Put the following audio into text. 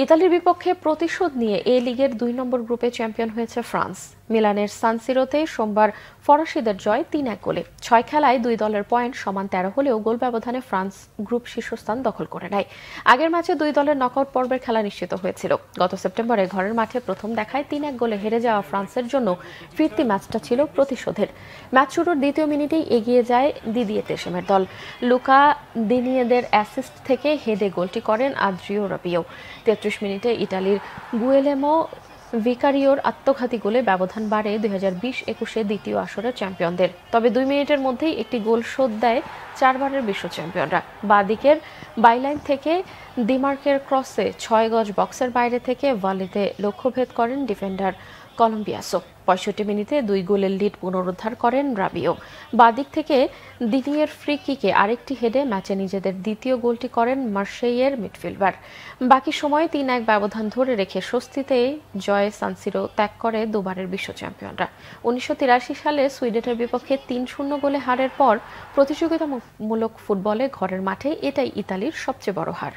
ইতালির বিপক্ষে প্রতিশোধ নিয়ে এ লিগের ২ নম্বর গ্রুপে চ্যাম্পিয়ন হয়েছে ফ্রান্স। মিলানের সান সিরোতে সোমবার ফরাসিদের জয় ৩-১ গোলে। ৬ খেলায় দুই দলের পয়েন্ট সমান ১৩ হলেও গোল ব্যবধানে ফ্রান্স গ্রুপ শীর্ষস্থান দখল করে নেয়। আগের ম্যাচে দুই দলের নকআউট পর্বের খেলা নিশ্চিত হয়েছিল। গত সেপ্টেম্বরে ঘরের মাঠে প্রথম দেখায় ৩-১ গোলে হেরে যাওয়া ফ্রান্সের জন্য ফিরতি ম্যাচটা ছিল প্রতিশোধের। ম্যাচ শুরুর দ্বিতীয় মিনিটেই এগিয়ে যায় দিদিয়ে দেশেমের দল। লুকা দিনিয়েদের অ্যাসিস্ট থেকে হেডে গোলটি করেন আদ্রিও রাবিও। ৩৩ মিনিটে ইতালির গুয়েলেমো ভিকারিওর আত্মঘাতী গোলে ব্যবধান বাড়ে ২০২০-২১ দ্বিতীয় আসরের চ্যাম্পিয়নদের। তবে ২ মিনিটের মধ্যেই একটি গোল শোধ দেয় চারবারের বিশ্ব চ্যাম্পিয়নরা। বাঁ-দিকের বাইলাইন থেকে দিমার্কের ক্রসে ৬ গজ বক্সের বাইরে থেকে ভলিতে লক্ষ্যভেদ করেন ডিফেন্ডার কলম্বিয়াসো। ৬৫ মিনিটে ২ গোলের লিড পুনরুদ্ধার করেন রাবিও। বাঁদিক থেকে দিদিয়ের ফ্রি কিকে আরেকটি হেডে ম্যাচে নিজেদের দ্বিতীয় গোলটি করেন মার্শেইয়ের মিডফিল্ডার। বাকি সময়ে ৩-১ ব্যবধান ধরে রেখে স্বস্তিতে জয়ে সান সিরো ত্যাগ করে দুবারের বিশ্ব চ্যাম্পিয়নরা। ১৯৮৩ সালে সুইডেনের বিপক্ষে ৩-০ গোলে হারের পর প্রতিযোগিতামূলক ফুটবলে ঘরের মাঠে এটাই ইতালির সবচেয়ে বড় হার।